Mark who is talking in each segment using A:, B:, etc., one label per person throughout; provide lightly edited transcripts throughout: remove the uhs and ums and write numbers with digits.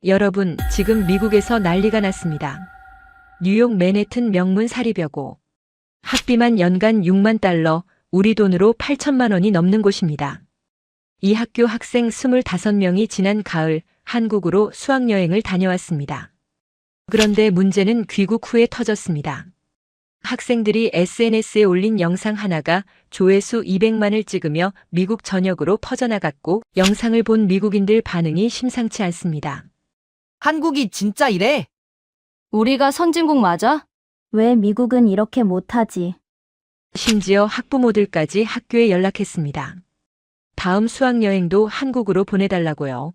A: 여러분, 지금 미국에서 난리가 났습니다. 뉴욕 맨해튼 명문 사립여고. 학비만 연간 6만 달러, 우리 돈으로 8천만 원이 넘는 곳입니다. 이 학교 학생 25명이 지난 가을 한국으로 수학여행을 다녀왔습니다. 그런데 문제는 귀국 후에 터졌습니다. 학생들이 SNS에 올린 영상 하나가 조회수 200만을 찍으며 미국 전역으로 퍼져나갔고, 영상을 본 미국인들 반응이 심상치 않습니다.
B: 한국이 진짜 이래?
C: 우리가 선진국 맞아?
D: 왜 미국은 이렇게 못하지?
A: 심지어 학부모들까지 학교에 연락했습니다. 다음 수학여행도 한국으로 보내달라고요.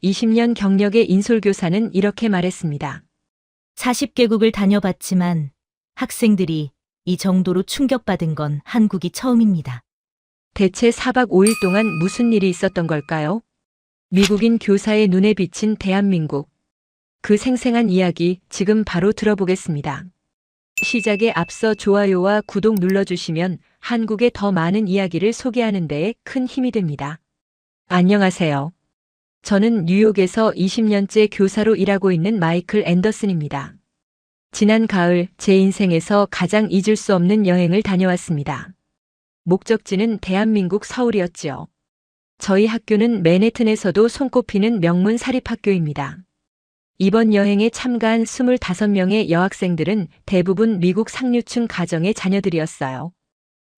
A: 20년 경력의 인솔교사는 이렇게 말했습니다.
E: 40개국을 다녀봤지만 학생들이 이 정도로 충격받은 건 한국이 처음입니다.
A: 대체 4박 5일 동안 무슨 일이 있었던 걸까요? 미국인 교사의 눈에 비친 대한민국. 그 생생한 이야기 지금 바로 들어보겠습니다. 시작에 앞서 좋아요와 구독 눌러주시면 한국의 더 많은 이야기를 소개하는 데에 큰 힘이 됩니다. 안녕하세요. 저는 뉴욕에서 20년째 교사로 일하고 있는 마이클 앤더슨입니다. 지난 가을 제 인생에서 가장 잊을 수 없는 여행을 다녀왔습니다. 목적지는 대한민국 서울이었지요. 저희 학교는 맨해튼에서도 손꼽히는 명문 사립학교입니다. 이번 여행에 참가한 25명의 여학생들은 대부분 미국 상류층 가정의 자녀들이었어요.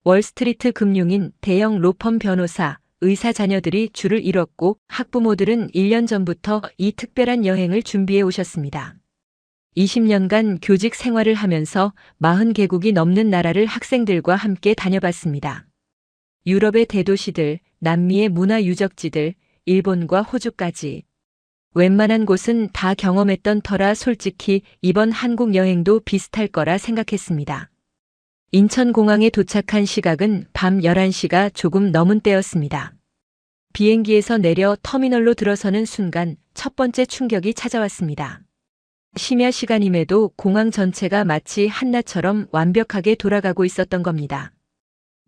A: 월스트리트 금융인, 대형 로펌 변호사, 의사 자녀들이 줄을 이뤘고, 학부모들은 1년 전부터 이 특별한 여행을 준비해 오셨습니다. 20년간 교직 생활을 하면서 40개국이 넘는 나라를 학생들과 함께 다녀봤습니다. 유럽의 대도시들, 남미의 문화 유적지들, 일본과 호주까지. 웬만한 곳은 다 경험했던 터라 솔직히 이번 한국 여행도 비슷할 거라 생각했습니다. 인천공항에 도착한 시각은 밤 11시가 조금 넘은 때였습니다. 비행기에서 내려 터미널로 들어서는 순간 첫 번째 충격이 찾아왔습니다. 심야 시간임에도 공항 전체가 마치 한낮처럼 완벽하게 돌아가고 있었던 겁니다.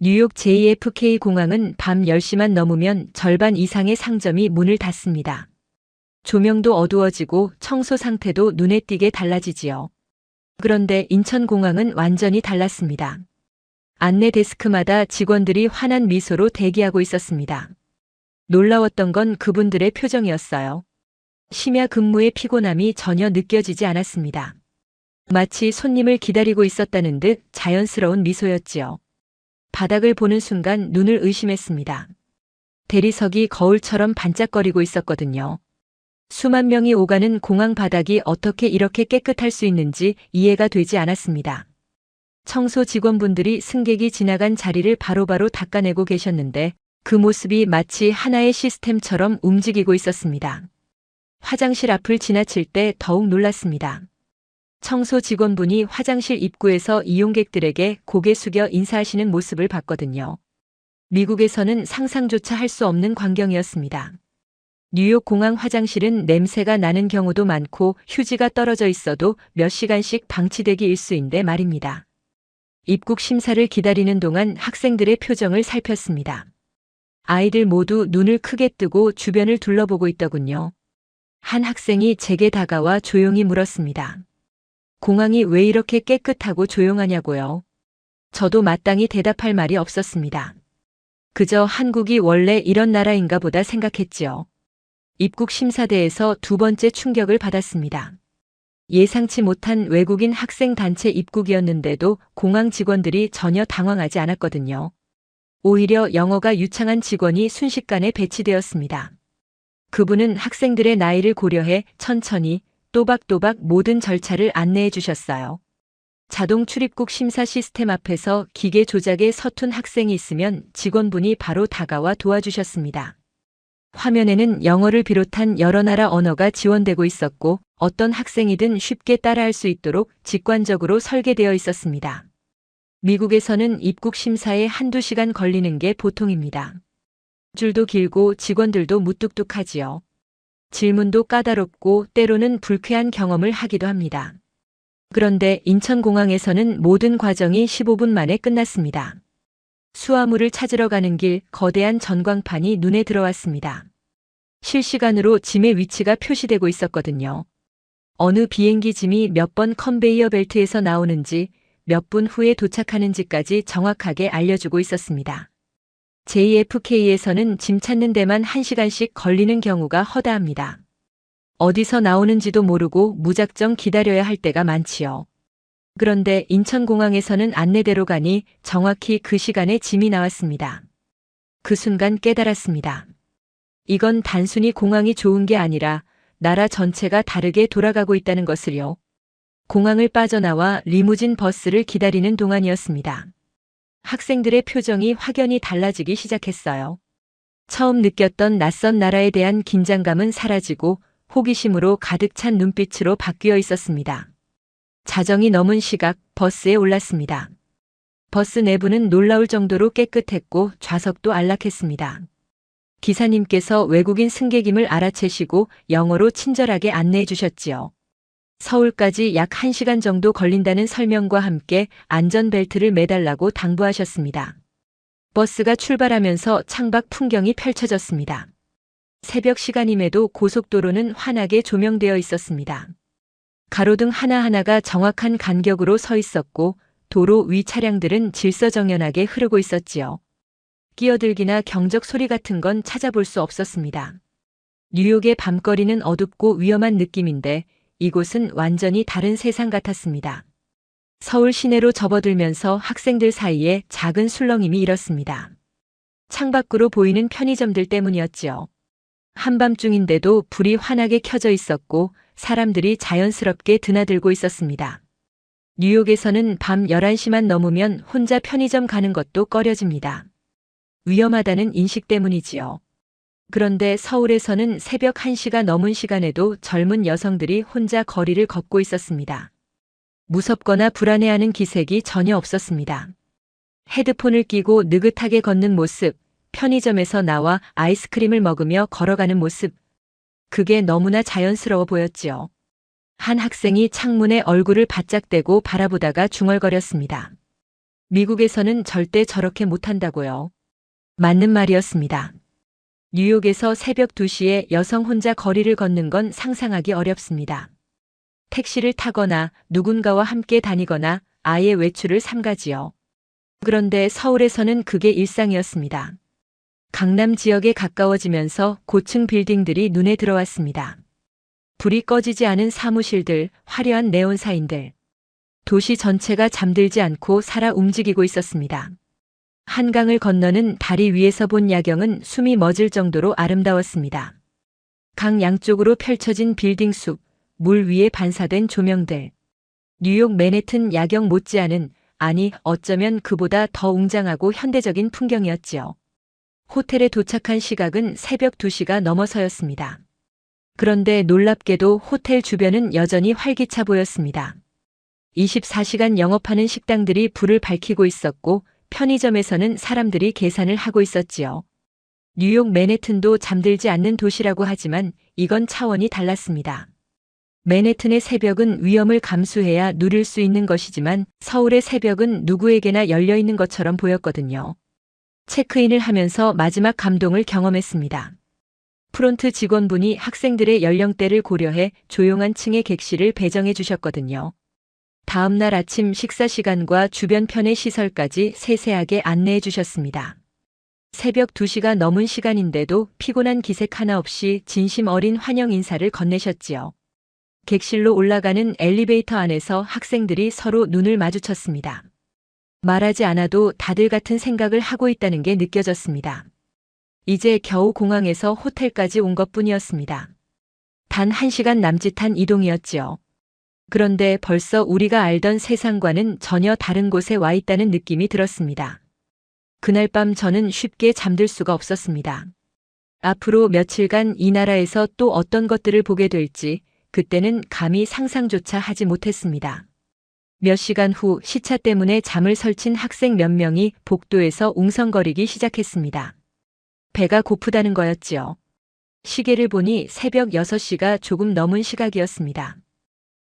A: 뉴욕 JFK 공항은 밤 10시만 넘으면 절반 이상의 상점이 문을 닫습니다. 조명도 어두워지고 청소 상태도 눈에 띄게 달라지지요. 그런데 인천공항은 완전히 달랐습니다. 안내 데스크마다 직원들이 환한 미소로 대기하고 있었습니다. 놀라웠던 건 그분들의 표정이었어요. 심야 근무의 피곤함이 전혀 느껴지지 않았습니다. 마치 손님을 기다리고 있었다는 듯 자연스러운 미소였지요. 바닥을 보는 순간 눈을 의심했습니다. 대리석이 거울처럼 반짝거리고 있었거든요. 수만 명이 오가는 공항 바닥이 어떻게 이렇게 깨끗할 수 있는지 이해가 되지 않았습니다. 청소 직원분들이 승객이 지나간 자리를 바로바로 닦아내고 계셨는데 그 모습이 마치 하나의 시스템처럼 움직이고 있었습니다. 화장실 앞을 지나칠 때 더욱 놀랐습니다. 청소 직원분이 화장실 입구에서 이용객들에게 고개 숙여 인사하시는 모습을 봤거든요. 미국에서는 상상조차 할 수 없는 광경이었습니다. 뉴욕 공항 화장실은 냄새가 나는 경우도 많고 휴지가 떨어져 있어도 몇 시간씩 방치되기 일쑤인데 말입니다. 입국 심사를 기다리는 동안 학생들의 표정을 살폈습니다. 아이들 모두 눈을 크게 뜨고 주변을 둘러보고 있더군요. 한 학생이 제게 다가와 조용히 물었습니다. 공항이 왜 이렇게 깨끗하고 조용하냐고요. 저도 마땅히 대답할 말이 없었습니다. 그저 한국이 원래 이런 나라인가 보다 생각했지요. 입국 심사대에서 두 번째 충격을 받았습니다. 예상치 못한 외국인 학생 단체 입국이었는데도 공항 직원들이 전혀 당황하지 않았거든요. 오히려 영어가 유창한 직원이 순식간에 배치되었습니다. 그분은 학생들의 나이를 고려해 천천히 또박또박 모든 절차를 안내해 주셨어요. 자동 출입국 심사 시스템 앞에서 기계 조작에 서툰 학생이 있으면 직원분이 바로 다가와 도와주셨습니다. 화면에는 영어를 비롯한 여러 나라 언어가 지원되고 있었고 어떤 학생이든 쉽게 따라할 수 있도록 직관적으로 설계되어 있었습니다. 미국에서는 입국 심사에 한두 시간 걸리는 게 보통입니다. 줄도 길고 직원들도 무뚝뚝하지요. 질문도 까다롭고 때로는 불쾌한 경험을 하기도 합니다. 그런데 인천공항에서는 모든 과정이 15분 만에 끝났습니다. 수화물을 찾으러 가는 길 거대한 전광판이 눈에 들어왔습니다. 실시간으로 짐의 위치가 표시되고 있었거든요. 어느 비행기 짐이 몇 번 컨베이어 벨트에서 나오는지, 몇 분 후에 도착하는지까지 정확하게 알려주고 있었습니다. JFK에서는 짐 찾는 데만 1시간씩 걸리는 경우가 허다합니다. 어디서 나오는지도 모르고 무작정 기다려야 할 때가 많지요. 그런데 인천공항에서는 안내대로 가니 정확히 그 시간에 짐이 나왔습니다. 그 순간 깨달았습니다. 이건 단순히 공항이 좋은 게 아니라 나라 전체가 다르게 돌아가고 있다는 것을요. 공항을 빠져나와 리무진 버스를 기다리는 동안이었습니다. 학생들의 표정이 확연히 달라지기 시작했어요. 처음 느꼈던 낯선 나라에 대한 긴장감은 사라지고 호기심으로 가득 찬 눈빛으로 바뀌어 있었습니다. 자정이 넘은 시각 버스에 올랐습니다. 버스 내부는 놀라울 정도로 깨끗했고 좌석도 안락했습니다. 기사님께서 외국인 승객임을 알아채시고 영어로 친절하게 안내해 주셨지요. 서울까지 약 1시간 정도 걸린다는 설명과 함께 안전벨트를 매달라고 당부하셨습니다. 버스가 출발하면서 창밖 풍경이 펼쳐졌습니다. 새벽 시간임에도 고속도로는 환하게 조명되어 있었습니다. 가로등 하나하나가 정확한 간격으로 서 있었고 도로 위 차량들은 질서정연하게 흐르고 있었지요. 끼어들기나 경적 소리 같은 건 찾아볼 수 없었습니다. 뉴욕의 밤거리는 어둡고 위험한 느낌인데 이곳은 완전히 다른 세상 같았습니다. 서울 시내로 접어들면서 학생들 사이에 작은 술렁임이 일었습니다. 창밖으로 보이는 편의점들 때문이었지요. 한밤중인데도 불이 환하게 켜져 있었고 사람들이 자연스럽게 드나들고 있었습니다. 뉴욕에서는 밤 11시만 넘으면 혼자 편의점 가는 것도 꺼려집니다. 위험하다는 인식 때문이지요. 그런데 서울에서는 새벽 1시가 넘은 시간에도 젊은 여성들이 혼자 거리를 걷고 있었습니다. 무섭거나 불안해하는 기색이 전혀 없었습니다. 헤드폰을 끼고 느긋하게 걷는 모습, 편의점에서 나와 아이스크림을 먹으며 걸어가는 모습. 그게 너무나 자연스러워 보였지요. 한 학생이 창문에 얼굴을 바짝 대고 바라보다가 중얼거렸습니다. 미국에서는 절대 저렇게 못한다고요. 맞는 말이었습니다. 뉴욕에서 새벽 2시에 여성 혼자 거리를 걷는 건 상상하기 어렵습니다. 택시를 타거나 누군가와 함께 다니거나 아예 외출을 삼가지요. 그런데 서울에서는 그게 일상이었습니다. 강남 지역에 가까워지면서 고층 빌딩들이 눈에 들어왔습니다. 불이 꺼지지 않은 사무실들, 화려한 네온 사인들. 도시 전체가 잠들지 않고 살아 움직이고 있었습니다. 한강을 건너는 다리 위에서 본 야경은 숨이 멎을 정도로 아름다웠습니다. 강 양쪽으로 펼쳐진 빌딩 숲, 물 위에 반사된 조명들. 뉴욕 맨해튼 야경 못지않은, 아니 어쩌면 그보다 더 웅장하고 현대적인 풍경이었지요. 호텔에 도착한 시각은 새벽 2시가 넘어서였습니다. 그런데 놀랍게도 호텔 주변은 여전히 활기차 보였습니다. 24시간 영업하는 식당들이 불을 밝히고 있었고 편의점에서는 사람들이 계산을 하고 있었지요. 뉴욕 맨해튼도 잠들지 않는 도시라고 하지만 이건 차원이 달랐습니다. 맨해튼의 새벽은 위험을 감수해야 누릴 수 있는 것이지만 서울의 새벽은 누구에게나 열려 있는 것처럼 보였거든요. 체크인을 하면서 마지막 감동을 경험했습니다. 프론트 직원분이 학생들의 연령대를 고려해 조용한 층의 객실을 배정해 주셨거든요. 다음 날 아침 식사 시간과 주변편의 시설까지 세세하게 안내해 주셨습니다. 새벽 2시가 넘은 시간인데도 피곤한 기색 하나 없이 진심 어린 환영 인사를 건네셨지요. 객실로 올라가는 엘리베이터 안에서 학생들이 서로 눈을 마주쳤습니다. 말하지 않아도 다들 같은 생각을 하고 있다는 게 느껴졌습니다. 이제 겨우 공항에서 호텔까지 온 것뿐이었습니다. 단 1시간 남짓한 이동이었지요. 그런데 벌써 우리가 알던 세상과는 전혀 다른 곳에 와 있다는 느낌이 들었습니다. 그날 밤 저는 쉽게 잠들 수가 없었습니다. 앞으로 며칠간 이 나라에서 또 어떤 것들을 보게 될지 그때는 감히 상상조차 하지 못했습니다. 몇 시간 후 시차 때문에 잠을 설친 학생 몇 명이 복도에서 웅성거리기 시작했습니다. 배가 고프다는 거였지요. 시계를 보니 새벽 6시가 조금 넘은 시각이었습니다.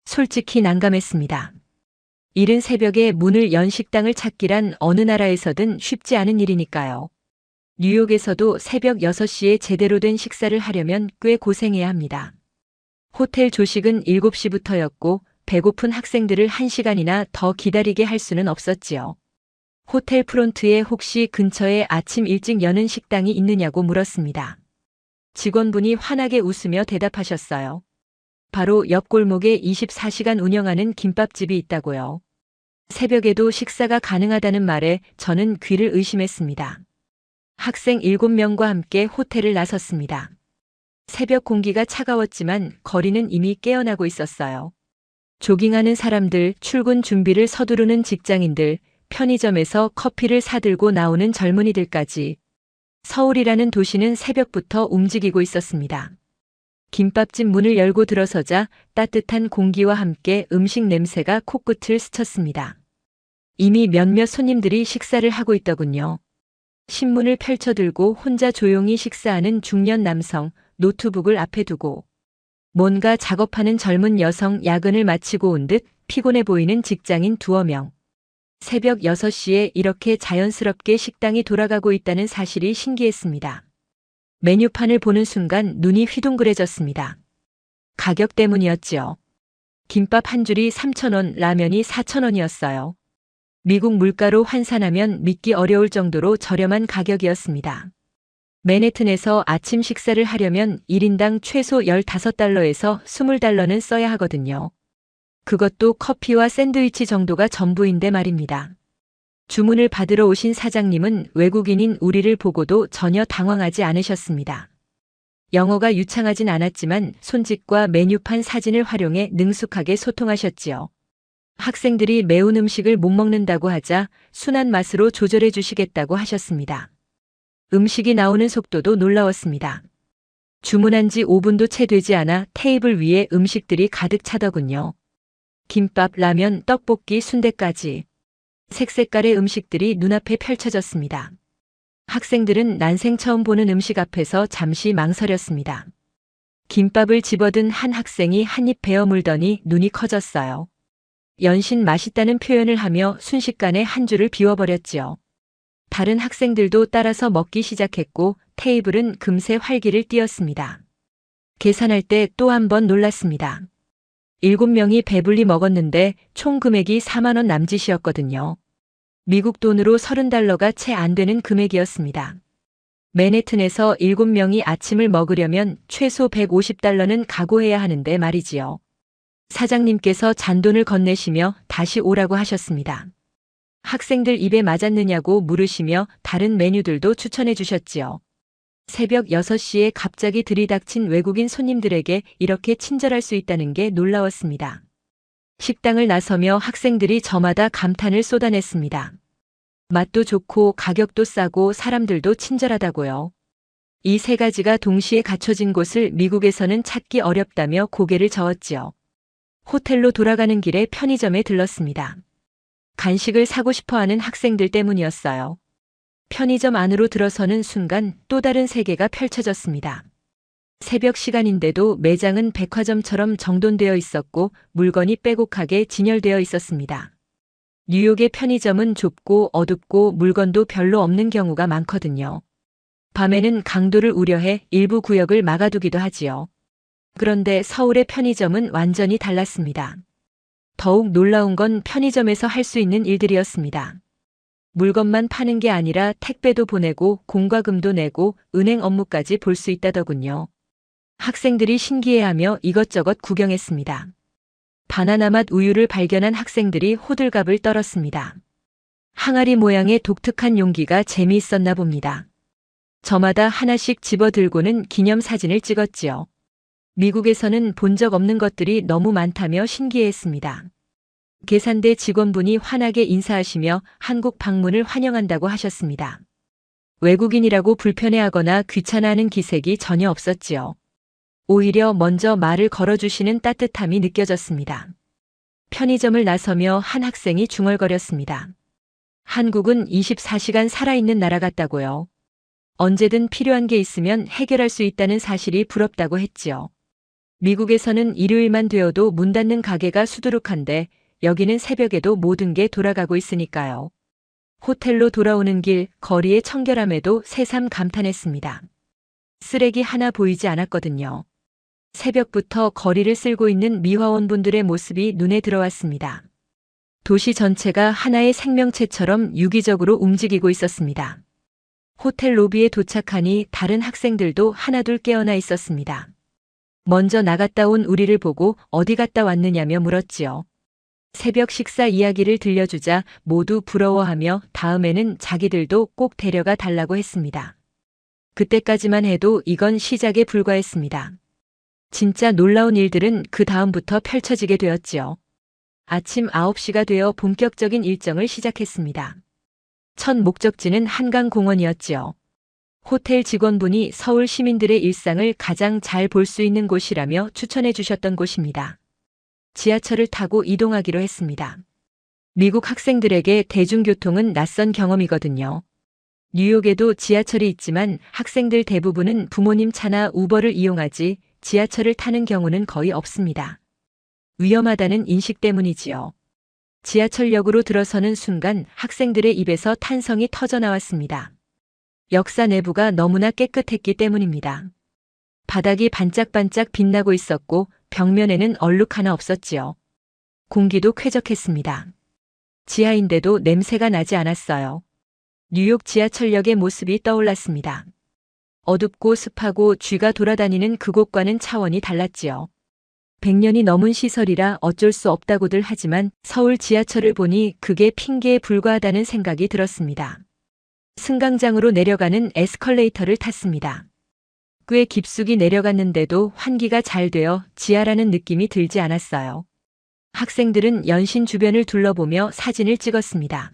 A: 솔직히 난감했습니다. 이른 새벽에 문을 연 식당을 찾기란 어느 나라에서든 쉽지 않은 일이니까요. 뉴욕에서도 새벽 6시에 제대로 된 식사를 하려면 꽤 고생해야 합니다. 호텔 조식은 7시부터였고 배고픈 학생들을 1시간이나 더 기다리게 할 수는 없었지요. 호텔 프론트에 혹시 근처에 아침 일찍 여는 식당이 있느냐고 물었습니다. 직원분이 환하게 웃으며 대답하셨어요. 바로 옆 골목에 24시간 운영하는 김밥집이 있다고요. 새벽에도 식사가 가능하다는 말에 저는 귀를 의심했습니다. 학생 7명과 함께 호텔을 나섰습니다. 새벽 공기가 차가웠지만 거리는 이미 깨어나고 있었어요. 조깅하는 사람들, 출근 준비를 서두르는 직장인들, 편의점에서 커피를 사들고 나오는 젊은이들까지 서울이라는 도시는 새벽부터 움직이고 있었습니다. 김밥집 문을 열고 들어서자 따뜻한 공기와 함께 음식 냄새가 코끝을 스쳤습니다. 이미 몇몇 손님들이 식사를 하고 있더군요. 신문을 펼쳐들고 혼자 조용히 식사하는 중년 남성, 노트북을 앞에 두고 뭔가 작업하는 젊은 여성, 야근을 마치고 온 듯 피곤해 보이는 직장인 두어 명. 새벽 6시에 이렇게 자연스럽게 식당이 돌아가고 있다는 사실이 신기했습니다. 메뉴판을 보는 순간 눈이 휘둥그레졌습니다. 가격 때문이었지요. 김밥 한 줄이 3,000원, 라면이 4,000원이었어요. 미국 물가로 환산하면 믿기 어려울 정도로 저렴한 가격이었습니다. 맨해튼에서 아침 식사를 하려면 1인당 최소 15달러에서 20달러는 써야 하거든요. 그것도 커피와 샌드위치 정도가 전부인데 말입니다. 주문을 받으러 오신 사장님은 외국인인 우리를 보고도 전혀 당황하지 않으셨습니다. 영어가 유창하진 않았지만 손짓과 메뉴판 사진을 활용해 능숙하게 소통하셨지요. 학생들이 매운 음식을 못 먹는다고 하자 순한 맛으로 조절해 주시겠다고 하셨습니다. 음식이 나오는 속도도 놀라웠습니다. 주문한 지 5분도 채 되지 않아 테이블 위에 음식들이 가득 차더군요. 김밥, 라면, 떡볶이, 순대까지 색색깔의 음식들이 눈앞에 펼쳐졌습니다. 학생들은 난생 처음 보는 음식 앞에서 잠시 망설였습니다. 김밥을 집어든 한 학생이 한 입 베어 물더니 눈이 커졌어요. 연신 맛있다는 표현을 하며 순식간에 한 줄을 비워버렸지요. 다른 학생들도 따라서 먹기 시작했고 테이블은 금세 활기를 띠었습니다. 계산할 때 또 한 번 놀랐습니다. 7명이 배불리 먹었는데 총 금액이 4만 원 남짓이었거든요. 미국 돈으로 30달러가 채 안 되는 금액이었습니다. 맨해튼에서 7명이 아침을 먹으려면 최소 150달러는 각오해야 하는데 말이지요. 사장님께서 잔돈을 건네시며 다시 오라고 하셨습니다. 학생들 입에 맞았느냐고 물으시며 다른 메뉴들도 추천해 주셨지요. 새벽 6시에 갑자기 들이닥친 외국인 손님들에게 이렇게 친절할 수 있다는 게 놀라웠습니다. 식당을 나서며 학생들이 저마다 감탄을 쏟아냈습니다. 맛도 좋고 가격도 싸고 사람들도 친절하다고요. 이 세 가지가 동시에 갖춰진 곳을 미국에서는 찾기 어렵다며 고개를 저었지요. 호텔로 돌아가는 길에 편의점에 들렀습니다. 간식을 사고 싶어하는 학생들 때문이었어요. 편의점 안으로 들어서는 순간 또 다른 세계가 펼쳐졌습니다. 새벽 시간인데도 매장은 백화점처럼 정돈되어 있었고 물건이 빼곡하게 진열되어 있었습니다. 뉴욕의 편의점은 좁고 어둡고 물건도 별로 없는 경우가 많거든요. 밤에는 강도를 우려해 일부 구역을 막아두기도 하지요. 그런데 서울의 편의점은 완전히 달랐습니다. 더욱 놀라운 건 편의점에서 할 수 있는 일들이었습니다. 물건만 파는 게 아니라 택배도 보내고 공과금도 내고 은행 업무까지 볼 수 있다더군요. 학생들이 신기해하며 이것저것 구경했습니다. 바나나 맛 우유를 발견한 학생들이 호들갑을 떨었습니다. 항아리 모양의 독특한 용기가 재미있었나 봅니다. 저마다 하나씩 집어들고는 기념사진을 찍었지요. 미국에서는 본 적 없는 것들이 너무 많다며 신기해했습니다. 계산대 직원분이 환하게 인사하시며 한국 방문을 환영한다고 하셨습니다. 외국인이라고 불편해하거나 귀찮아하는 기색이 전혀 없었지요. 오히려 먼저 말을 걸어주시는 따뜻함이 느껴졌습니다. 편의점을 나서며 한 학생이 중얼거렸습니다. 한국은 24시간 살아있는 나라 같다고요. 언제든 필요한 게 있으면 해결할 수 있다는 사실이 부럽다고 했지요. 미국에서는 일요일만 되어도 문 닫는 가게가 수두룩한데 여기는 새벽에도 모든 게 돌아가고 있으니까요. 호텔로 돌아오는 길 거리의 청결함에도 새삼 감탄했습니다. 쓰레기 하나 보이지 않았거든요. 새벽부터 거리를 쓸고 있는 미화원분들의 모습이 눈에 들어왔습니다. 도시 전체가 하나의 생명체처럼 유기적으로 움직이고 있었습니다. 호텔 로비에 도착하니 다른 학생들도 하나둘 깨어나 있었습니다. 먼저 나갔다 온 우리를 보고 어디 갔다 왔느냐며 물었지요. 새벽 식사 이야기를 들려주자 모두 부러워하며 다음에는 자기들도 꼭 데려가 달라고 했습니다. 그때까지만 해도 이건 시작에 불과했습니다. 진짜 놀라운 일들은 그 다음부터 펼쳐지게 되었지요. 아침 9시가 되어 본격적인 일정을 시작했습니다. 첫 목적지는 한강공원이었지요. 호텔 직원분이 서울 시민들의 일상을 가장 잘 볼 수 있는 곳이라며 추천해 주셨던 곳입니다. 지하철을 타고 이동하기로 했습니다. 미국 학생들에게 대중교통은 낯선 경험이거든요. 뉴욕에도 지하철이 있지만 학생들 대부분은 부모님 차나 우버를 이용하지 지하철을 타는 경우는 거의 없습니다. 위험하다는 인식 때문이지요. 지하철역으로 들어서는 순간 학생들의 입에서 탄성이 터져 나왔습니다. 역사 내부가 너무나 깨끗했기 때문입니다. 바닥이 반짝반짝 빛나고 있었고 벽면에는 얼룩 하나 없었지요. 공기도 쾌적했습니다. 지하인데도 냄새가 나지 않았어요. 뉴욕 지하철역의 모습이 떠올랐습니다. 어둡고 습하고 쥐가 돌아다니는 그곳과는 차원이 달랐지요. 100년이 넘은 시설이라 어쩔 수 없다고들 하지만 서울 지하철을 보니 그게 핑계에 불과하다는 생각이 들었습니다. 승강장으로 내려가는 에스컬레이터를 탔습니다. 꽤 깊숙이 내려갔는데도 환기가 잘 되어 지하라는 느낌이 들지 않았어요. 학생들은 연신 주변을 둘러보며 사진을 찍었습니다.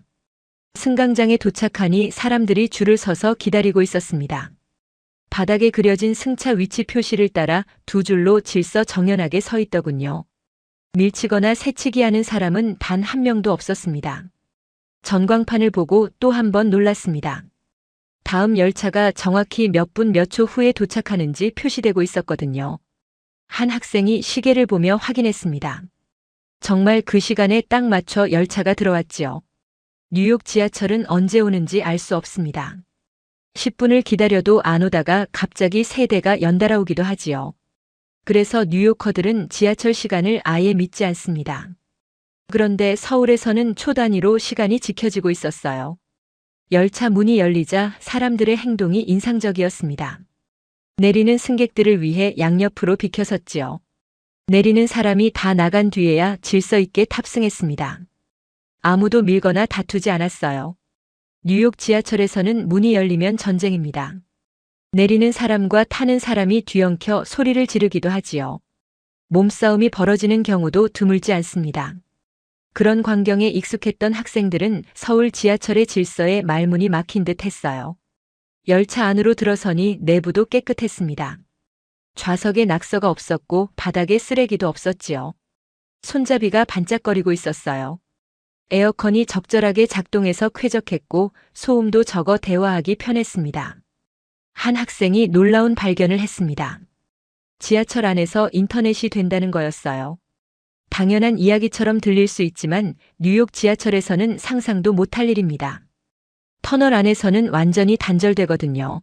A: 승강장에 도착하니 사람들이 줄을 서서 기다리고 있었습니다. 바닥에 그려진 승차 위치 표시를 따라 두 줄로 질서정연하게 서 있더군요. 밀치거나 새치기 하는 사람은 단 한 명도 없었습니다. 전광판을 보고 또 한 번 놀랐습니다. 다음 열차가 정확히 몇 분 몇 초 후에 도착하는지 표시되고 있었거든요. 한 학생이 시계를 보며 확인했습니다. 정말 그 시간에 딱 맞춰 열차가 들어왔지요. 뉴욕 지하철은 언제 오는지 알 수 없습니다. 10분을 기다려도 안 오다가 갑자기 3대가 연달아 오기도 하지요. 그래서 뉴요커들은 지하철 시간을 아예 믿지 않습니다. 그런데 서울에서는 초 단위로 시간이 지켜지고 있었어요. 열차 문이 열리자 사람들의 행동이 인상적이었습니다. 내리는 승객들을 위해 양옆으로 비켜섰지요. 내리는 사람이 다 나간 뒤에야 질서 있게 탑승했습니다. 아무도 밀거나 다투지 않았어요. 뉴욕 지하철에서는 문이 열리면 전쟁입니다. 내리는 사람과 타는 사람이 뒤엉켜 소리를 지르기도 하지요. 몸싸움이 벌어지는 경우도 드물지 않습니다. 그런 광경에 익숙했던 학생들은 서울 지하철의 질서에 말문이 막힌 듯 했어요. 열차 안으로 들어서니 내부도 깨끗했습니다. 좌석에 낙서가 없었고 바닥에 쓰레기도 없었지요. 손잡이가 반짝거리고 있었어요. 에어컨이 적절하게 작동해서 쾌적했고 소음도 적어 대화하기 편했습니다. 한 학생이 놀라운 발견을 했습니다. 지하철 안에서 인터넷이 된다는 거였어요. 당연한 이야기처럼 들릴 수 있지만 뉴욕 지하철에서는 상상도 못할 일입니다. 터널 안에서는 완전히 단절되거든요.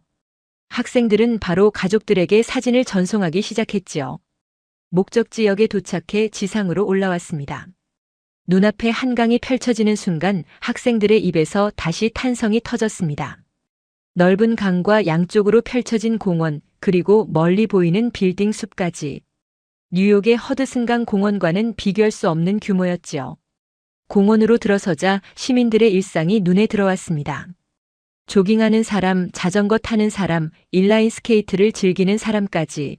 A: 학생들은 바로 가족들에게 사진을 전송하기 시작했지요. 목적지역에 도착해 지상으로 올라왔습니다. 눈앞에 한강이 펼쳐지는 순간 학생들의 입에서 다시 탄성이 터졌습니다. 넓은 강과 양쪽으로 펼쳐진 공원, 그리고 멀리 보이는 빌딩 숲까지. 뉴욕의 허드슨강 공원과는 비교할 수 없는 규모였지요. 공원으로 들어서자 시민들의 일상이 눈에 들어왔습니다. 조깅하는 사람, 자전거 타는 사람, 인라인 스케이트를 즐기는 사람까지.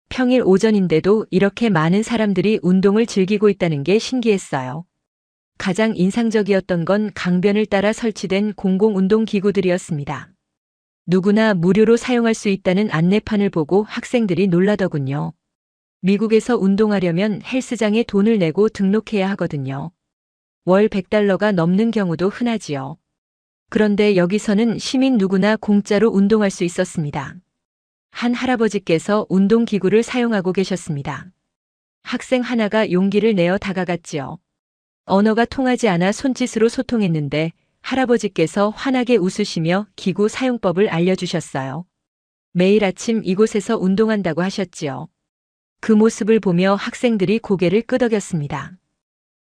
A: 평일 오전인데도 이렇게 많은 사람들이 운동을 즐기고 있다는 게 신기했어요. 가장 인상적이었던 건 강변을 따라 설치된 공공운동기구들이었습니다. 누구나 무료로 사용할 수 있다는 안내판을 보고 학생들이 놀라더군요. 미국에서 운동하려면 헬스장에 돈을 내고 등록해야 하거든요. 월 $100가 넘는 경우도 흔하지요. 그런데 여기서는 시민 누구나 공짜로 운동할 수 있었습니다. 한 할아버지께서 운동기구를 사용하고 계셨습니다. 학생 하나가 용기를 내어 다가갔지요. 언어가 통하지 않아 손짓으로 소통했는데 할아버지께서 환하게 웃으시며 기구 사용법을 알려주셨어요. 매일 아침 이곳에서 운동한다고 하셨지요. 그 모습을 보며 학생들이 고개를 끄덕였습니다.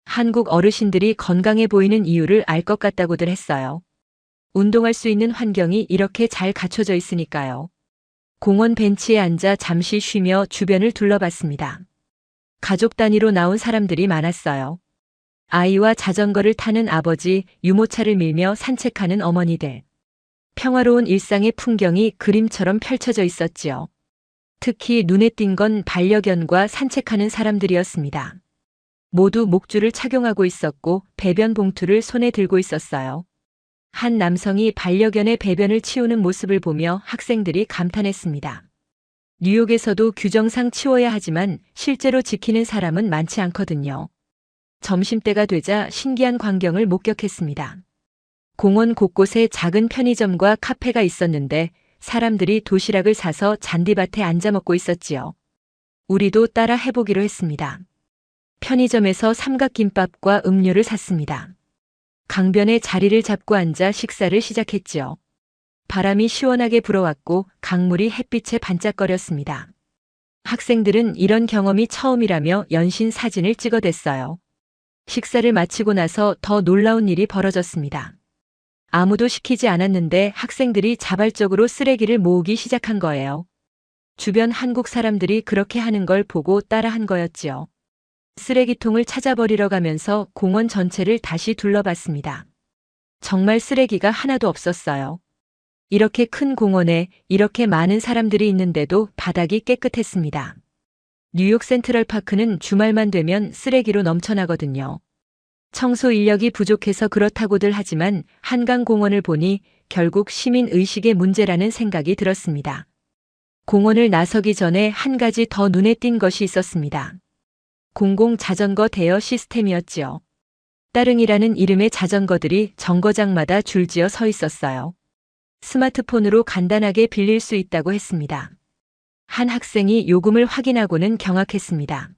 A: 한국 어르신들이 건강해 보이는 이유를 알 것 같다고들 했어요. 운동할 수 있는 환경이 이렇게 잘 갖춰져 있으니까요. 공원 벤치에 앉아 잠시 쉬며 주변을 둘러봤습니다. 가족 단위로 나온 사람들이 많았어요. 아이와 자전거를 타는 아버지, 유모차를 밀며 산책하는 어머니들. 평화로운 일상의 풍경이 그림처럼 펼쳐져 있었지요. 특히 눈에 띈 건 반려견과 산책하는 사람들이었습니다. 모두 목줄을 착용하고 있었고 배변 봉투를 손에 들고 있었어요. 한 남성이 반려견의 배변을 치우는 모습을 보며 학생들이 감탄했습니다. 뉴욕에서도 규정상 치워야 하지만 실제로 지키는 사람은 많지 않거든요. 점심때가 되자 신기한 광경을 목격했습니다. 공원 곳곳에 작은 편의점과 카페가 있었는데 사람들이 도시락을 사서 잔디밭에 앉아 먹고 있었지요. 우리도 따라 해보기로 했습니다. 편의점에서 삼각김밥과 음료를 샀습니다. 강변에 자리를 잡고 앉아 식사를 시작했지요. 바람이 시원하게 불어왔고 강물이 햇빛에 반짝거렸습니다. 학생들은 이런 경험이 처음이라며 연신 사진을 찍어댔어요. 식사를 마치고 나서 더 놀라운 일이 벌어졌습니다. 아무도 시키지 않았는데 학생들이 자발적으로 쓰레기를 모으기 시작한 거예요. 주변 한국 사람들이 그렇게 하는 걸 보고 따라한 거였지요. 쓰레기통을 찾아버리러 가면서 공원 전체를 다시 둘러봤습니다. 정말 쓰레기가 하나도 없었어요. 이렇게 큰 공원에 이렇게 많은 사람들이 있는데도 바닥이 깨끗했습니다. 뉴욕 센트럴파크는 주말만 되면 쓰레기로 넘쳐나거든요. 청소 인력이 부족해서 그렇다고들 하지만 한강공원을 보니 결국 시민의식의 문제라는 생각이 들었습니다. 공원을 나서기 전에 한 가지 더 눈에 띈 것이 있었습니다. 공공 자전거 대여 시스템이었지요. 따릉이라는 이름의 자전거들이 정거장마다 줄지어 서 있었어요. 스마트폰으로 간단하게 빌릴 수 있다고 했습니다. 한 학생이 요금을 확인하고는 경악했습니다.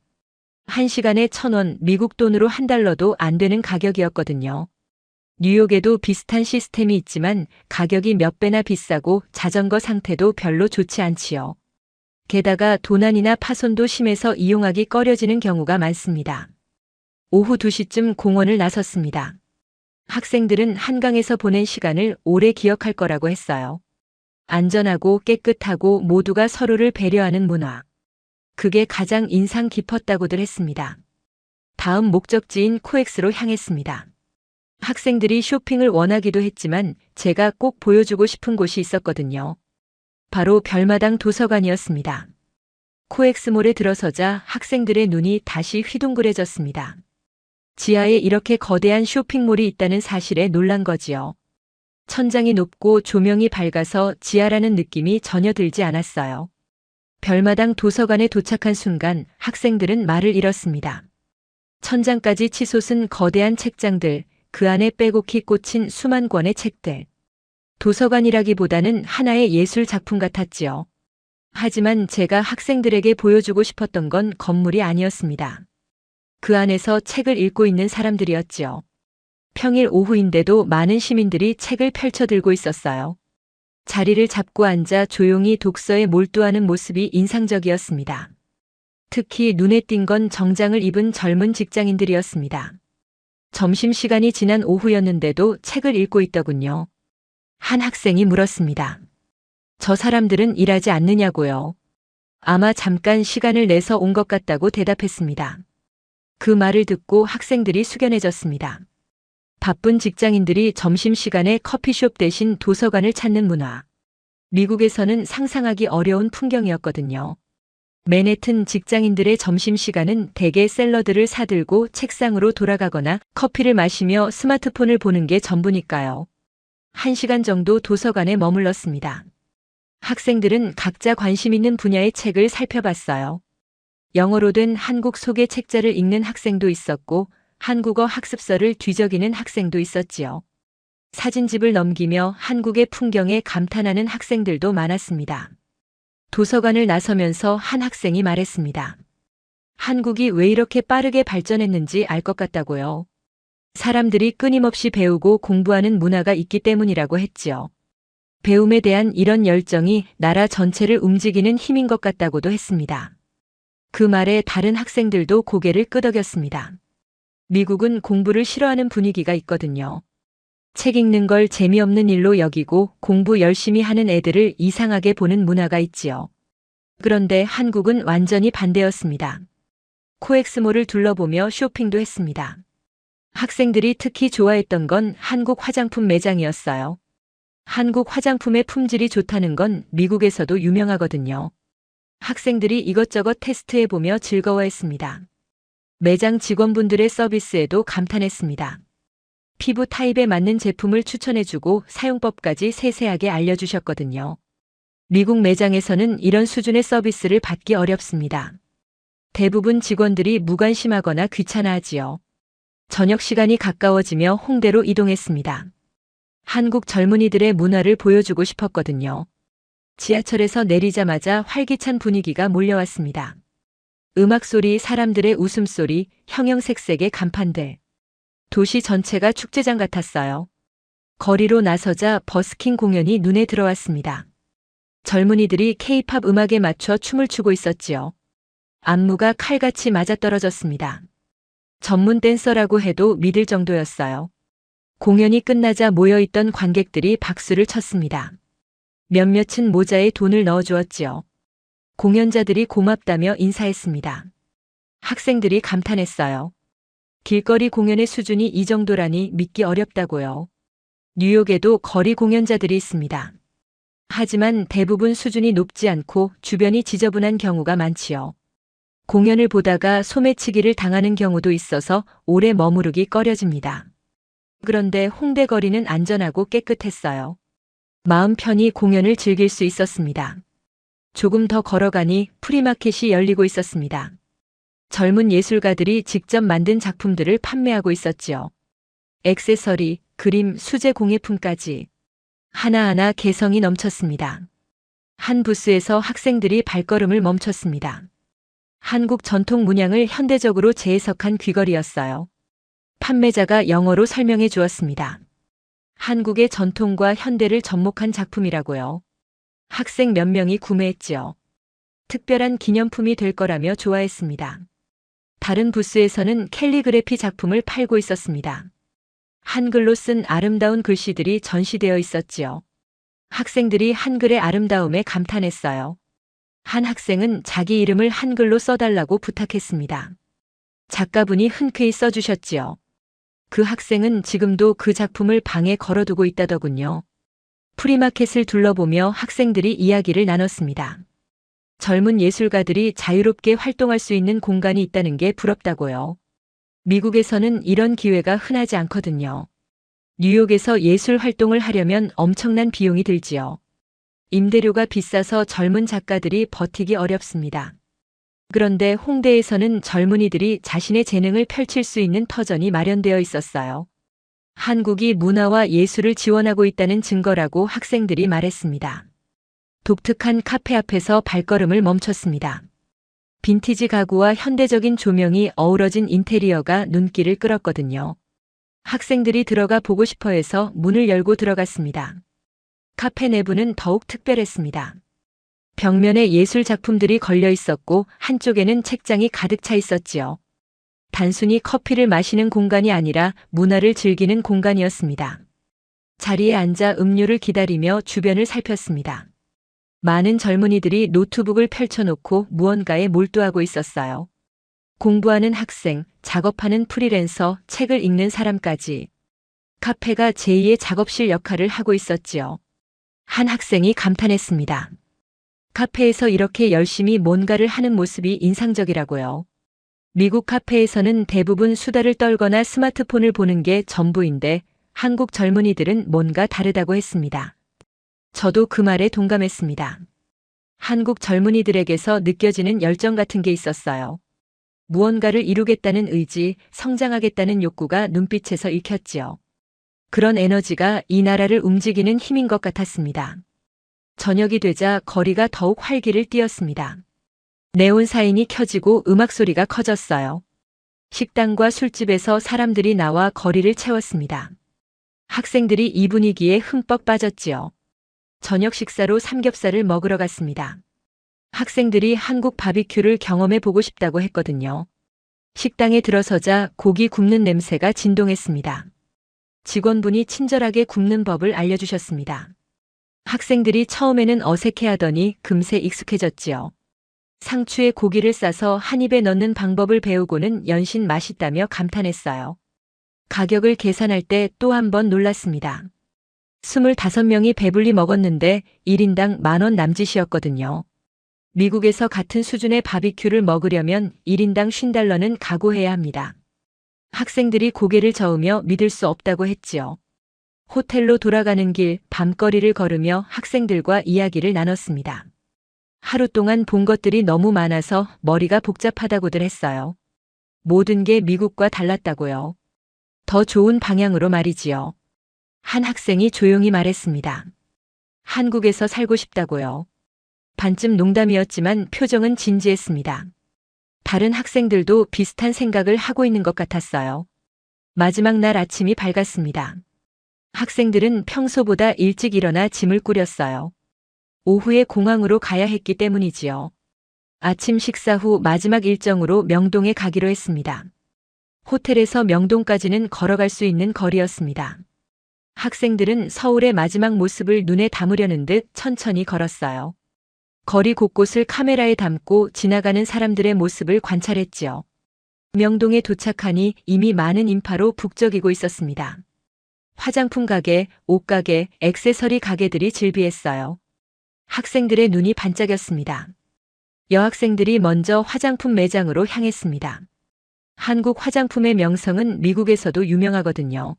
A: 1시간에 1,000원, 미국 돈으로 $1도 안 되는 가격이었거든요. 뉴욕에도 비슷한 시스템이 있지만 가격이 몇 배나 비싸고 자전거 상태도 별로 좋지 않지요. 게다가 도난이나 파손도 심해서 이용하기 꺼려지는 경우가 많습니다. 오후 2시쯤 공원을 나섰습니다. 학생들은 한강에서 보낸 시간을 오래 기억할 거라고 했어요. 안전하고 깨끗하고 모두가 서로를 배려하는 문화. 그게 가장 인상 깊었다고들 했습니다. 다음 목적지인 코엑스로 향했습니다. 학생들이 쇼핑을 원하기도 했지만 제가 꼭 보여주고 싶은 곳이 있었거든요. 바로 별마당 도서관이었습니다. 코엑스몰에 들어서자 학생들의 눈이 다시 휘둥그레졌습니다. 지하에 이렇게 거대한 쇼핑몰이 있다는 사실에 놀란 거지요. 천장이 높고 조명이 밝아서 지하라는 느낌이 전혀 들지 않았어요. 별마당 도서관에 도착한 순간 학생들은 말을 잃었습니다. 천장까지 치솟은 거대한 책장들, 그 안에 빼곡히 꽂힌 수만 권의 책들. 도서관이라기보다는 하나의 예술 작품 같았지요. 하지만 제가 학생들에게 보여주고 싶었던 건 건물이 아니었습니다. 그 안에서 책을 읽고 있는 사람들이었지요. 평일 오후인데도 많은 시민들이 책을 펼쳐들고 있었어요. 자리를 잡고 앉아 조용히 독서에 몰두하는 모습이 인상적이었습니다. 특히 눈에 띈 건 정장을 입은 젊은 직장인들이었습니다. 점심시간이 지난 오후였는데도 책을 읽고 있더군요. 한 학생이 물었습니다. 저 사람들은 일하지 않느냐고요. 아마 잠깐 시간을 내서 온 것 같다고 대답했습니다. 그 말을 듣고 학생들이 숙연해졌습니다. 바쁜 직장인들이 점심시간에 커피숍 대신 도서관을 찾는 문화. 미국에서는 상상하기 어려운 풍경이었거든요. 맨해튼 직장인들의 점심시간은 대개 샐러드를 사들고 책상으로 돌아가거나 커피를 마시며 스마트폰을 보는 게 전부니까요. 1시간 정도 도서관에 머물렀습니다. 학생들은 각자 관심 있는 분야의 책을 살펴봤어요. 영어로 된 한국 소개 책자를 읽는 학생도 있었고 한국어 학습서를 뒤적이는 학생도 있었지요. 사진집을 넘기며 한국의 풍경에 감탄하는 학생들도 많았습니다. 도서관을 나서면서 한 학생이 말했습니다. 한국이 왜 이렇게 빠르게 발전했는지 알 것 같다고요. 사람들이 끊임없이 배우고 공부하는 문화가 있기 때문이라고 했지요. 배움에 대한 이런 열정이 나라 전체를 움직이는 힘인 것 같다고도 했습니다. 그 말에 다른 학생들도 고개를 끄덕였습니다. 미국은 공부를 싫어하는 분위기가 있거든요. 책 읽는 걸 재미없는 일로 여기고 공부 열심히 하는 애들을 이상하게 보는 문화가 있지요. 그런데 한국은 완전히 반대였습니다. 코엑스몰을 둘러보며 쇼핑도 했습니다. 학생들이 특히 좋아했던 건 한국 화장품 매장이었어요. 한국 화장품의 품질이 좋다는 건 미국에서도 유명하거든요. 학생들이 이것저것 테스트해보며 즐거워했습니다. 매장 직원분들의 서비스에도 감탄했습니다. 피부 타입에 맞는 제품을 추천해주고 사용법까지 세세하게 알려주셨거든요. 미국 매장에서는 이런 수준의 서비스를 받기 어렵습니다. 대부분 직원들이 무관심하거나 귀찮아하지요. 저녁 시간이 가까워지며 홍대로 이동했습니다. 한국 젊은이들의 문화를 보여주고 싶었거든요. 지하철에서 내리자마자 활기찬 분위기가 몰려왔습니다. 음악 소리, 사람들의 웃음소리, 형형색색의 간판들. 도시 전체가 축제장 같았어요. 거리로 나서자 버스킹 공연이 눈에 들어왔습니다. 젊은이들이 케이팝 음악에 맞춰 춤을 추고 있었지요. 안무가 칼같이 맞아떨어졌습니다. 전문 댄서라고 해도 믿을 정도였어요. 공연이 끝나자 모여있던 관객들이 박수를 쳤습니다. 몇몇은 모자에 돈을 넣어주었지요. 공연자들이 고맙다며 인사했습니다. 학생들이 감탄했어요. 길거리 공연의 수준이 이 정도라니 믿기 어렵다고요. 뉴욕에도 거리 공연자들이 있습니다. 하지만 대부분 수준이 높지 않고 주변이 지저분한 경우가 많지요. 공연을 보다가 소매치기를 당하는 경우도 있어서 오래 머무르기 꺼려집니다. 그런데 홍대 거리는 안전하고 깨끗했어요. 마음 편히 공연을 즐길 수 있었습니다. 조금 더 걸어가니 프리마켓이 열리고 있었습니다. 젊은 예술가들이 직접 만든 작품들을 판매하고 있었지요. 액세서리, 그림, 수제 공예품까지 하나하나 개성이 넘쳤습니다. 한 부스에서 학생들이 발걸음을 멈췄습니다. 한국 전통 문양을 현대적으로 재해석한 귀걸이였어요. 판매자가 영어로 설명해 주었습니다. 한국의 전통과 현대를 접목한 작품이라고요. 학생 몇 명이 구매했지요. 특별한 기념품이 될 거라며 좋아했습니다. 다른 부스에서는 캘리그래피 작품을 팔고 있었습니다. 한글로 쓴 아름다운 글씨들이 전시되어 있었지요. 학생들이 한글의 아름다움에 감탄했어요. 한 학생은 자기 이름을 한글로 써달라고 부탁했습니다. 작가분이 흔쾌히 써주셨지요. 그 학생은 지금도 그 작품을 방에 걸어두고 있다더군요. 프리마켓을 둘러보며 학생들이 이야기를 나눴습니다. 젊은 예술가들이 자유롭게 활동할 수 있는 공간이 있다는 게 부럽다고요. 미국에서는 이런 기회가 흔하지 않거든요. 뉴욕에서 예술 활동을 하려면 엄청난 비용이 들지요. 임대료가 비싸서 젊은 작가들이 버티기 어렵습니다. 그런데 홍대에서는 젊은이들이 자신의 재능을 펼칠 수 있는 터전이 마련되어 있었어요. 한국이 문화와 예술을 지원하고 있다는 증거라고 학생들이 말했습니다. 독특한 카페 앞에서 발걸음을 멈췄습니다. 빈티지 가구와 현대적인 조명이 어우러진 인테리어가 눈길을 끌었거든요. 학생들이 들어가 보고 싶어 해서 문을 열고 들어갔습니다. 카페 내부는 더욱 특별했습니다. 벽면에 예술 작품들이 걸려 있었고 한쪽에는 책장이 가득 차 있었지요. 단순히 커피를 마시는 공간이 아니라 문화를 즐기는 공간이었습니다. 자리에 앉아 음료를 기다리며 주변을 살폈습니다. 많은 젊은이들이 노트북을 펼쳐놓고 무언가에 몰두하고 있었어요. 공부하는 학생, 작업하는 프리랜서, 책을 읽는 사람까지. 카페가 제2의 작업실 역할을 하고 있었지요. 한 학생이 감탄했습니다. 카페에서 이렇게 열심히 뭔가를 하는 모습이 인상적이라고요. 미국 카페에서는 대부분 수다를 떨거나 스마트폰을 보는 게 전부인데 한국 젊은이들은 뭔가 다르다고 했습니다. 저도 그 말에 동감했습니다. 한국 젊은이들에게서 느껴지는 열정 같은 게 있었어요. 무언가를 이루겠다는 의지, 성장하겠다는 욕구가 눈빛에서 읽혔지요. 그런 에너지가 이 나라를 움직이는 힘인 것 같았습니다. 저녁이 되자 거리가 더욱 활기를 띠었습니다. 네온 사인이 켜지고 음악 소리가 커졌어요. 식당과 술집에서 사람들이 나와 거리를 채웠습니다. 학생들이 이 분위기에 흠뻑 빠졌지요. 저녁 식사로 삼겹살을 먹으러 갔습니다. 학생들이 한국 바비큐를 경험해 보고 싶다고 했거든요. 식당에 들어서자 고기 굽는 냄새가 진동했습니다. 직원분이 친절하게 굽는 법을 알려주셨습니다. 학생들이 처음에는 어색해하더니 금세 익숙해졌지요. 상추에 고기를 싸서 한 입에 넣는 방법을 배우고는 연신 맛있다며 감탄했어요. 가격을 계산할 때 또 한 번 놀랐습니다. 25명이 배불리 먹었는데 1인당 10,000원 남짓이었거든요. 미국에서 같은 수준의 바비큐를 먹으려면 1인당 $50는 각오해야 합니다. 학생들이 고개를 저으며 믿을 수 없다고 했지요. 호텔로 돌아가는 길 밤거리를 걸으며 학생들과 이야기를 나눴습니다. 하루 동안 본 것들이 너무 많아서 머리가 복잡하다고들 했어요. 모든 게 미국과 달랐다고요. 더 좋은 방향으로 말이지요. 한 학생이 조용히 말했습니다. 한국에서 살고 싶다고요. 반쯤 농담이었지만 표정은 진지했습니다. 다른 학생들도 비슷한 생각을 하고 있는 것 같았어요. 마지막 날 아침이 밝았습니다. 학생들은 평소보다 일찍 일어나 짐을 꾸렸어요. 오후에 공항으로 가야 했기 때문이지요. 아침 식사 후 마지막 일정으로 명동에 가기로 했습니다. 호텔에서 명동까지는 걸어갈 수 있는 거리였습니다. 학생들은 서울의 마지막 모습을 눈에 담으려는 듯 천천히 걸었어요. 거리 곳곳을 카메라에 담고 지나가는 사람들의 모습을 관찰했지요. 명동에 도착하니 이미 많은 인파로 북적이고 있었습니다. 화장품 가게, 옷가게, 액세서리 가게들이 즐비했어요. 학생들의 눈이 반짝였습니다. 여학생들이 먼저 화장품 매장으로 향했습니다. 한국 화장품의 명성은 미국에서도 유명하거든요.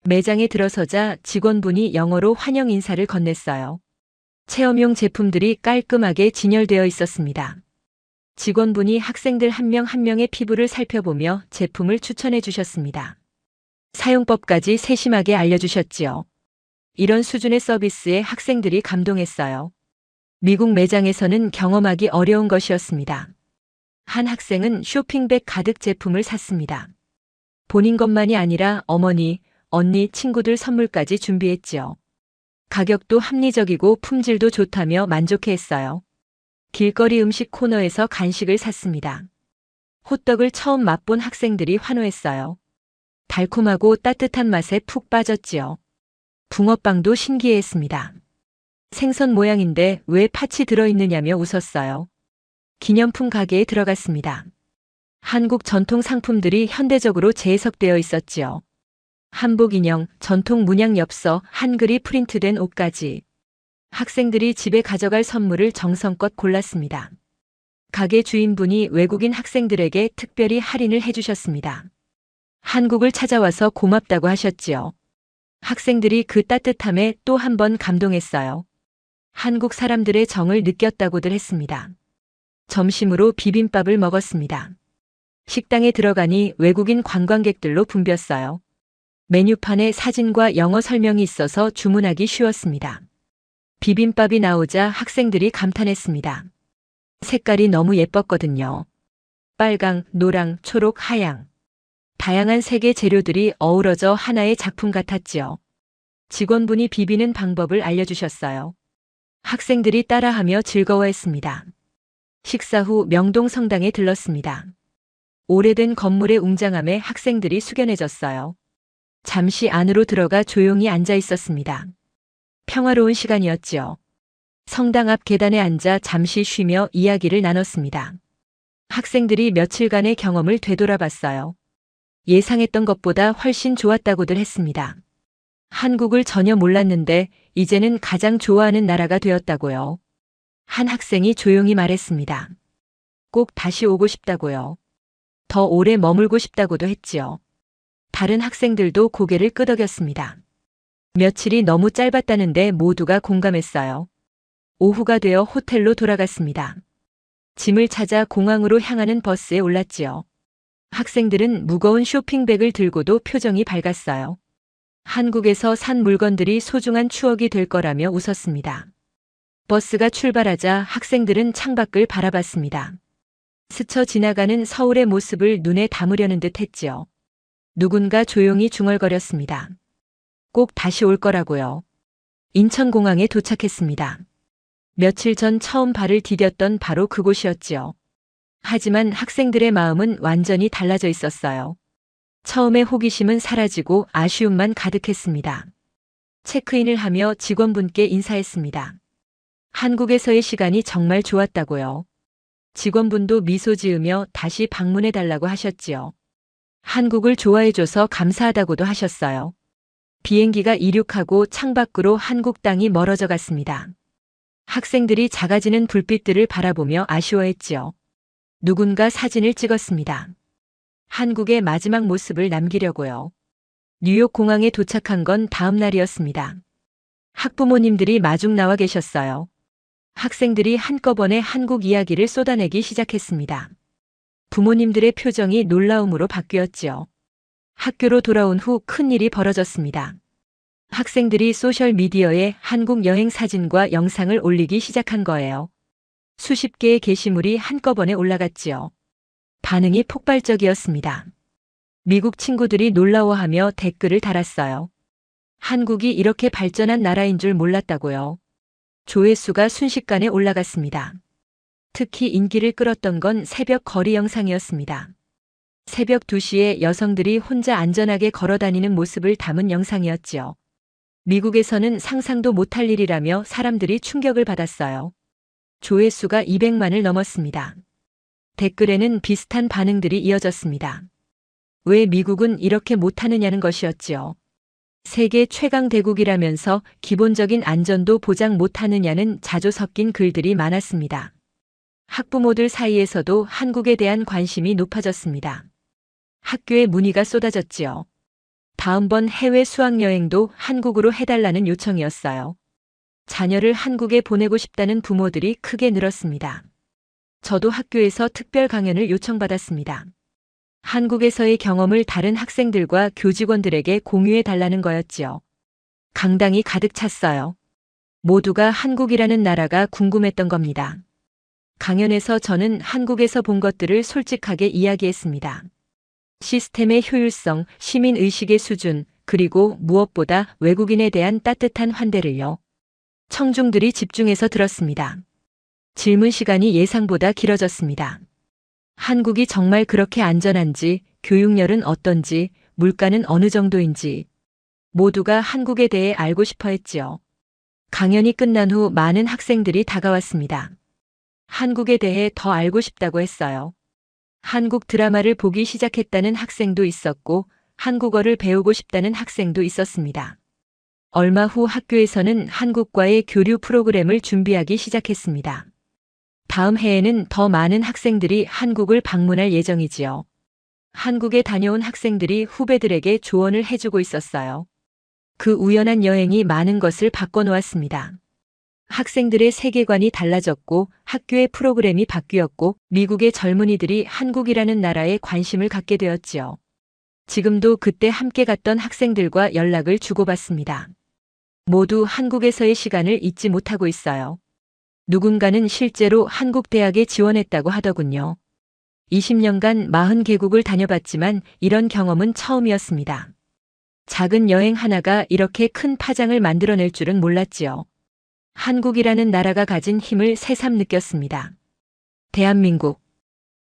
A: 매장에 들어서자 직원분이 영어로 환영 인사를 건넸어요. 체험용 제품들이 깔끔하게 진열되어 있었습니다. 직원분이 학생들 한 명 한 명의 피부를 살펴보며 제품을 추천해 주셨습니다. 사용법까지 세심하게 알려주셨지요. 이런 수준의 서비스에 학생들이 감동했어요. 미국 매장에서는 경험하기 어려운 것이었습니다. 한 학생은 쇼핑백 가득 제품을 샀습니다. 본인 것만이 아니라 어머니, 언니, 친구들 선물까지 준비했지요. 가격도 합리적이고 품질도 좋다며 만족해했어요. 길거리 음식 코너에서 간식을 샀습니다. 호떡을 처음 맛본 학생들이 환호했어요. 달콤하고 따뜻한 맛에 푹 빠졌지요. 붕어빵도 신기해했습니다. 생선 모양인데 왜 팥이 들어있느냐며 웃었어요. 기념품 가게에 들어갔습니다. 한국 전통 상품들이 현대적으로 재해석되어 있었지요. 한복 인형, 전통 문양 엽서, 한글이 프린트된 옷까지. 학생들이 집에 가져갈 선물을 정성껏 골랐습니다. 가게 주인분이 외국인 학생들에게 특별히 할인을 해주셨습니다. 한국을 찾아와서 고맙다고 하셨지요. 학생들이 그 따뜻함에 또 한 번 감동했어요. 한국 사람들의 정을 느꼈다고들 했습니다. 점심으로 비빔밥을 먹었습니다. 식당에 들어가니 외국인 관광객들로 붐볐어요. 메뉴판에 사진과 영어 설명이 있어서 주문하기 쉬웠습니다. 비빔밥이 나오자 학생들이 감탄했습니다. 색깔이 너무 예뻤거든요. 빨강, 노랑, 초록, 하양. 다양한 색의 재료들이 어우러져 하나의 작품 같았지요. 직원분이 비비는 방법을 알려주셨어요. 학생들이 따라하며 즐거워했습니다. 식사 후 명동 성당에 들렀습니다. 오래된 건물의 웅장함에 학생들이 숙연해졌어요. 잠시 안으로 들어가 조용히 앉아 있었습니다. 평화로운 시간이었지요. 성당 앞 계단에 앉아 잠시 쉬며 이야기를 나눴습니다. 학생들이 며칠간의 경험을 되돌아봤어요. 예상했던 것보다 훨씬 좋았다고들 했습니다. 한국을 전혀 몰랐는데 이제는 가장 좋아하는 나라가 되었다고요. 한 학생이 조용히 말했습니다. 꼭 다시 오고 싶다고요. 더 오래 머물고 싶다고도 했지요. 다른 학생들도 고개를 끄덕였습니다. 며칠이 너무 짧았다는데 모두가 공감했어요. 오후가 되어 호텔로 돌아갔습니다. 짐을 찾아 공항으로 향하는 버스에 올랐지요. 학생들은 무거운 쇼핑백을 들고도 표정이 밝았어요. 한국에서 산 물건들이 소중한 추억이 될 거라며 웃었습니다. 버스가 출발하자 학생들은 창밖을 바라봤습니다. 스쳐 지나가는 서울의 모습을 눈에 담으려는 듯 했지요. 누군가 조용히 중얼거렸습니다. 꼭 다시 올 거라고요. 인천공항에 도착했습니다. 며칠 전 처음 발을 디뎠던 바로 그곳이었지요. 하지만 학생들의 마음은 완전히 달라져 있었어요. 처음에 호기심은 사라지고 아쉬움만 가득했습니다. 체크인을 하며 직원분께 인사했습니다. 한국에서의 시간이 정말 좋았다고요. 직원분도 미소 지으며 다시 방문해 달라고 하셨지요. 한국을 좋아해줘서 감사하다고도 하셨어요. 비행기가 이륙하고 창밖으로 한국 땅이 멀어져 갔습니다. 학생들이 작아지는 불빛들을 바라보며 아쉬워했지요. 누군가 사진을 찍었습니다. 한국의 마지막 모습을 남기려고요. 뉴욕 공항에 도착한 건 다음 날이었습니다. 학부모님들이 마중 나와 계셨어요. 학생들이 한꺼번에 한국 이야기를 쏟아내기 시작했습니다. 부모님들의 표정이 놀라움으로 바뀌었지요. 학교로 돌아온 후 큰일이 벌어졌습니다. 학생들이 소셜미디어에 한국 여행 사진과 영상을 올리기 시작한 거예요. 수십 개의 게시물이 한꺼번에 올라갔지요. 반응이 폭발적이었습니다. 미국 친구들이 놀라워하며 댓글을 달았어요. 한국이 이렇게 발전한 나라인 줄 몰랐다고요. 조회수가 순식간에 올라갔습니다. 특히 인기를 끌었던 건 새벽 거리 영상이었습니다. 새벽 2시에 여성들이 혼자 안전하게 걸어다니는 모습을 담은 영상이었지요. 미국에서는 상상도 못할 일이라며 사람들이 충격을 받았어요. 조회수가 200만을 넘었습니다. 댓글에는 비슷한 반응들이 이어졌습니다. 왜 미국은 이렇게 못하느냐는 것이었지요. 세계 최강 대국이라면서 기본적인 안전도 보장 못하느냐는 자주 섞인 글들이 많았습니다. 학부모들 사이에서도 한국에 대한 관심이 높아졌습니다. 학교에 문의가 쏟아졌지요. 다음번 해외 수학여행도 한국으로 해달라는 요청이었어요. 자녀를 한국에 보내고 싶다는 부모들이 크게 늘었습니다. 저도 학교에서 특별 강연을 요청받았습니다. 한국에서의 경험을 다른 학생들과 교직원들에게 공유해 달라는 거였지요. 강당이 가득 찼어요. 모두가 한국이라는 나라가 궁금했던 겁니다. 강연에서 저는 한국에서 본 것들을 솔직하게 이야기했습니다. 시스템의 효율성, 시민의식의 수준, 그리고 무엇보다 외국인에 대한 따뜻한 환대를요. 청중들이 집중해서 들었습니다. 질문 시간이 예상보다 길어졌습니다. 한국이 정말 그렇게 안전한지, 교육열은 어떤지, 물가는 어느 정도인지 모두가 한국에 대해 알고 싶어 했지요. 강연이 끝난 후 많은 학생들이 다가왔습니다. 한국에 대해 더 알고 싶다고 했어요. 한국 드라마를 보기 시작했다는 학생도 있었고 한국어를 배우고 싶다는 학생도 있었습니다. 얼마 후 학교에서는 한국과의 교류 프로그램을 준비하기 시작했습니다. 다음 해에는 더 많은 학생들이 한국을 방문할 예정이지요. 한국에 다녀온 학생들이 후배들에게 조언을 해주고 있었어요. 그 우연한 여행이 많은 것을 바꿔놓았습니다. 학생들의 세계관이 달라졌고 학교의 프로그램이 바뀌었고 미국의 젊은이들이 한국이라는 나라에 관심을 갖게 되었지요. 지금도 그때 함께 갔던 학생들과 연락을 주고받습니다. 모두 한국에서의 시간을 잊지 못하고 있어요. 누군가는 실제로 한국 대학에 지원했다고 하더군요. 20년간 40개국을 다녀봤지만 이런 경험은 처음이었습니다. 작은 여행 하나가 이렇게 큰 파장을 만들어낼 줄은 몰랐지요. 한국이라는 나라가 가진 힘을 새삼 느꼈습니다. 대한민국.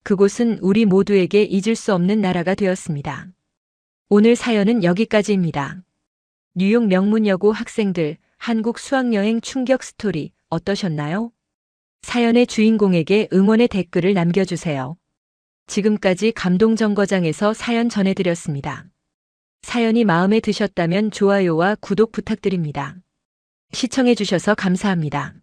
A: 그곳은 우리 모두에게 잊을 수 없는 나라가 되었습니다. 오늘 사연은 여기까지입니다. 뉴욕 명문여고 학생들 한국 수학여행 충격 스토리 어떠셨나요? 사연의 주인공에게 응원의 댓글을 남겨주세요. 지금까지 감동정거장에서 사연 전해드렸습니다. 사연이 마음에 드셨다면 좋아요와 구독 부탁드립니다. 시청해주셔서 감사합니다.